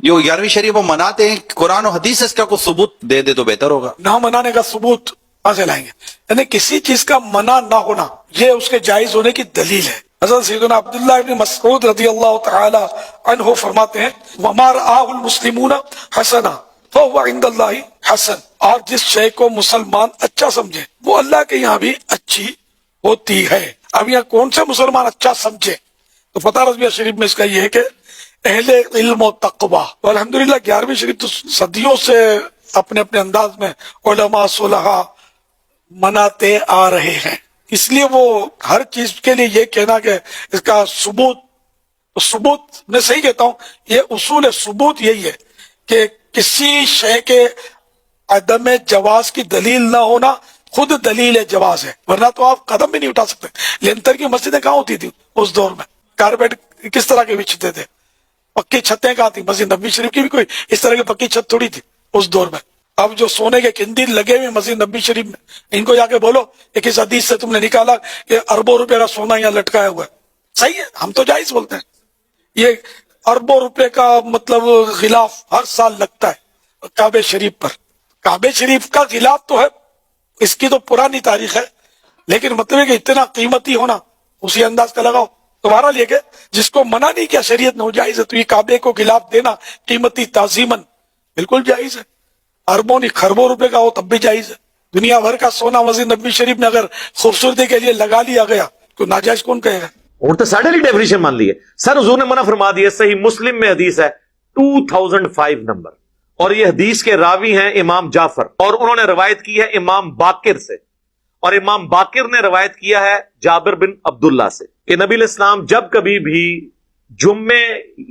جو 11ویں شریف وہ مناتے ہیں قرآن و حدیث سے اس کا کوئی ثبوت دے دے تو بہتر ہوگا. نہ منانے کا ثبوت کہاں لائیں گے؟ یعنی کسی چیز کا منع نہ ہونا یہ اس کے جائز ہونے کی دلیل ہے. حضرت سیدنا عبداللہ ابن مسعود رضی اللہ تعالی عنہ فرماتے ہیں وَمَا رَآهُ الْمُسْلِمُونَ حَسَنًا فَهُوَ عِنْدَ اللَّهِ حَسَن. اور جس شے کو مسلمان اچھا سمجھے وہ اللہ کے یہاں بھی اچھی ہوتی ہے. اب یہاں کون سے مسلمان اچھا سمجھے؟ تو فتح رضویہ شریف میں اس کا یہ ہے کہ اہل علم و تقوی. الحمدللہ 11ویں شریف تو صدیوں سے اپنے اپنے انداز میں علماء صلحاء مناتے آ رہے ہیں. اس لیے وہ ہر چیز کے لیے یہ کہنا کہ اس کا ثبوت میں صحیح کہتا ہوں، یہ اصول ثبوت یہی ہے کہ کسی شے کے عدم جواز کی دلیل نہ ہونا خود دلیل جواز ہے، ورنہ تو آپ قدم بھی نہیں اٹھا سکتے. لینتر کی مسجدیں کہاں ہوتی تھی اس دور میں؟ کارپیٹ کس طرح کے بچھتے تھے؟ پکی چھتیں کہاں تھی؟ مسجد نبوی شریف کی بھی کوئی اس طرح کی پکی چھت تھوڑی تھی اس دور میں. اب جو سونے کے قندیل لگے ہوئے مسجد نبوی شریف میں، ان کو جا کے بولو کہ کس حدیث سے تم نے نکالا کہ اربوں روپے کا سونا یہاں لٹکایا ہوا ہے؟ صحیح ہے، ہم تو جائز بولتے ہیں. یہ اربوں روپے کا مطلب غلاف ہر سال لگتا ہے کعبے شریف پر. کعبے شریف کا غلاف تو ہے، اس کی تو پرانی تاریخ ہے، لیکن مطلب ہے کہ اتنا قیمتی ہونا اسی انداز کا لگاؤ. تمہارا لے کے جس کو منع نہیں کیا شریعت نے جائز ہے، تو یہ کعبے کو غلاف دینا قیمتی تعظیمن بالکل جائز ہے. اربوں نہیں خربوں روپے کا ہو تب بھی جائز ہے. دنیا بھر کا سونا مسجد نبوی شریف میں اگر خوبصورتی کے لیے لگا لیا گیا تو ناجائز کون کہے گا؟ اور تو ساڑھے لی ڈیفینیشن مان لی ہے سر. حضور نے منع فرما دیا. صحیح مسلم میں حدیث ہے 2005 نمبر، اور یہ حدیث کے راوی ہیں امام جعفر، اور انہوں نے روایت کی ہے امام باقر سے، اور امام باقر نے روایت کیا ہے جابر بن عبداللہ سے کہ نبی علیہ السلام جب کبھی بھی جمعے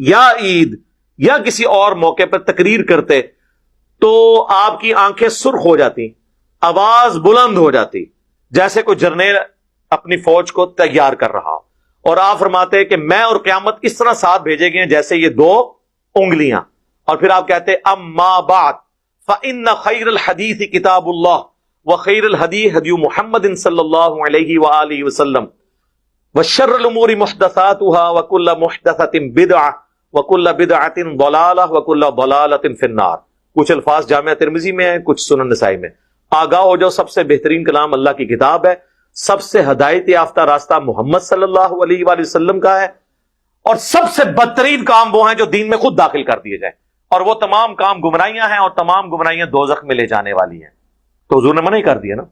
یا عید یا کسی اور موقع پر تقریر کرتے تو آپ کی آنکھیں سرخ ہو جاتی، آواز بلند ہو جاتی، جیسے کوئی جرنیل اپنی فوج کو تیار کر رہا. اور آپ فرماتے ہیں کہ میں اور قیامت اس طرح ساتھ بھیجے گئے ہیں جیسے یہ دو انگلیاں. اور پھر آپ کہتے ہیں اما بعد فإن خیر الحدیث کتاب اللہ وخیر الہدی ہدی محمد صلی اللہ علیہ وآلہ وسلم وشر الامور محدثاتها وکل محدثۃ بدعہ وکل بدعۃ ضلالہ وکل ضلالۃ فی النار. کچھ الفاظ جامعہ ترمذی میں ہیں، کچھ سنن نسائی میں. آگاہ ہو جاؤ، سب سے بہترین کلام اللہ کی کتاب ہے، سب سے ہدایت یافتہ راستہ محمد صلی اللہ علیہ وآلہ وسلم کا ہے، اور سب سے بدترین کام وہ ہیں جو دین میں خود داخل کر دیے جائیں، اور وہ تمام کام گمراہیاں ہیں، اور تمام گمراہیاں دوزخ میں لے جانے والی ہیں. تو حضور نے منع ہی کر دیا نا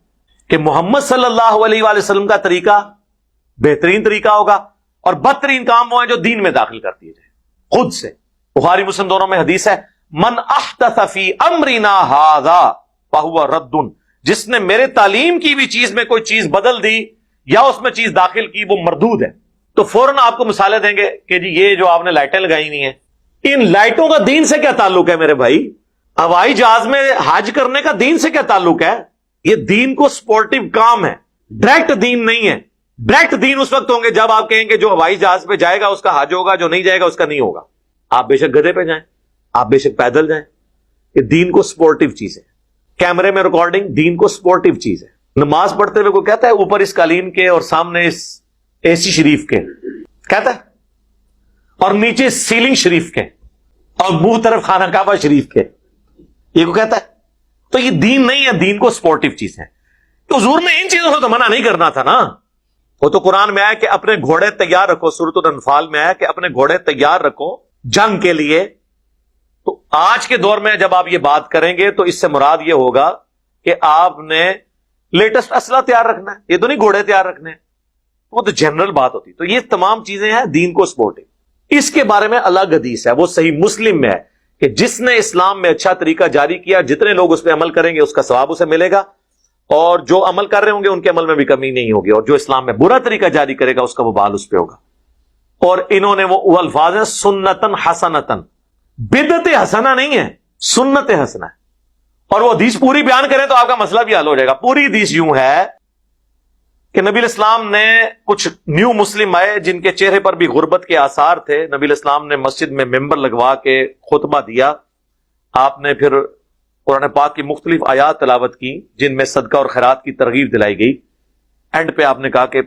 کہ محمد صلی اللہ علیہ وآلہ وسلم کا طریقہ بہترین طریقہ ہوگا، اور بدترین کام وہ ہیں جو دین میں داخل کر دیے جائیں خود سے. بخاری مسلم دونوں میں حدیث ہے من احدث فی امرنا ھذا فہو رد. جس نے میرے تعلیم کی بھی چیز میں کوئی چیز بدل دی یا اس میں چیز داخل کی وہ مردود ہے. تو فوراً آپ کو مثالیں دیں گے کہ جی یہ جو آپ نے لائٹیں لگائی ہوئی ہیں، ان لائٹوں کا دین سے کیا تعلق ہے میرے بھائی؟ ہوائی جہاز میں حج کرنے کا دین سے کیا تعلق ہے؟ یہ دین کو سپورٹیو کام ہے، ڈائریکٹ دین نہیں ہے. ڈائریکٹ دین اس وقت ہوں گے جب آپ کہیں گے جو ہوائی جہاز پہ جائے گا اس کا حج ہوگا، جو نہیں جائے گا اس کا نہیں ہوگا. آپ بے شک گدھے پہ جائیں، آپ بے شک پیدل جائیں، یہ دین کو سپورٹیو چیز ہے. کیمرے میں ریکارڈنگ دین کو سپورٹیو چیز ہے. نماز پڑھتے ہوئے کوئی کہتا ہے اوپر اس قالین کے اور سامنے اس اے سی شریف کے، کہتا ہے، اور نیچے سیلنگ شریف کے، اور منہ طرف خانہ کعبہ شریف کے، یہ کو کہتا ہے؟ تو یہ دین نہیں ہے، دین کو سپورٹیو چیز ہے. تو حضور نے ان چیزوں سے تو منع نہیں کرنا تھا نا. وہ تو قرآن میں آیا کہ اپنے گھوڑے تیار رکھو، سورۃ الانفال میں آیا کہ اپنے گھوڑے تیار رکھو جنگ کے لیے. تو آج کے دور میں جب آپ یہ بات کریں گے تو اس سے مراد یہ ہوگا کہ آپ نے لیٹسٹ اسلحہ تیار رکھنا ہے، یہ تو نہیں گھوڑے تیار رکھنے ہیں. وہ تو جنرل بات ہوتی. تو یہ تمام چیزیں ہیں دین کو سپورٹنگ. اس کے بارے میں الگ حدیث ہے، وہ صحیح مسلم میں ہے کہ جس نے اسلام میں اچھا طریقہ جاری کیا، جتنے لوگ اس پہ عمل کریں گے اس کا ثواب اسے ملے گا، اور جو عمل کر رہے ہوں گے ان کے عمل میں بھی کمی نہیں ہوگی، اور جو اسلام میں برا طریقہ جاری کرے گا اس کا وبال اس پہ ہوگا. اور انہوں نے وہ الفاظ ہیں سنتن حسنتن، بدعت حسنہ نہیں ہے، سنت حسنہ ہے. اور وہ حدیث پوری بیان کریں تو آپ کا مسئلہ بھی حل ہو جائے گا. پوری حدیث یوں ہے کہ نبی علیہ السلام نے کچھ نیو مسلم آئے جن کے چہرے پر بھی غربت کے آثار تھے. نبی علیہ السلام نے مسجد میں ممبر لگوا کے خطبہ دیا. آپ نے پھر قرآن پاک کی مختلف آیات تلاوت کی جن میں صدقہ اور خیرات کی ترغیب دلائی گئی. اینڈ پہ آپ نے کہا کہ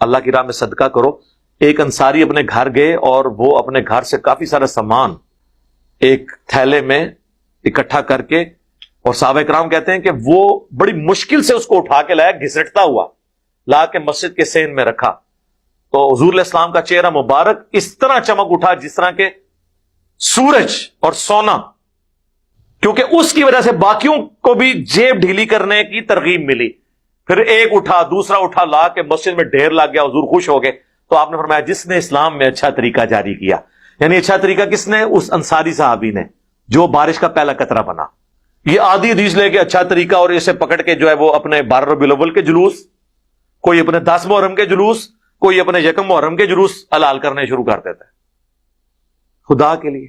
اللہ کی راہ میں صدقہ کرو. ایک انصاری اپنے گھر گئے اور وہ اپنے گھر سے کافی سارا سامان ایک تھیلے میں اکٹھا کر کے، اور صحابہ کرام کہتے ہیں کہ وہ بڑی مشکل سے اس کو اٹھا کے لایا، گھسٹتا ہوا لا کے مسجد کے سین میں رکھا، تو حضور علیہ السلام کا چہرہ مبارک اس طرح چمک اٹھا جس طرح کے سورج اور سونا، کیونکہ اس کی وجہ سے باقیوں کو بھی جیب ڈھیلی کرنے کی ترغیب ملی۔ پھر ایک اٹھا، دوسرا اٹھا، لا کے مسجد میں ڈھیر لگ گیا، حضور خوش ہو گئے۔ تو آپ نے فرمایا جس نے اسلام میں اچھا طریقہ جاری کیا، یعنی اچھا طریقہ کس نے؟ اس انصاری صحابی نے جو بارش کا پہلا قطرہ بنا۔ یہ آدھی حدیث لے کے اچھا طریقہ اور اسے پکڑ کے جو ہے وہ اپنے 12 ربیع الاول کے جلوس، کوئی اپنے 10 محرم کے جلوس، کوئی اپنے 1 محرم کے جلوس حلال کرنے شروع کر دیتا ہے۔ خدا کے لیے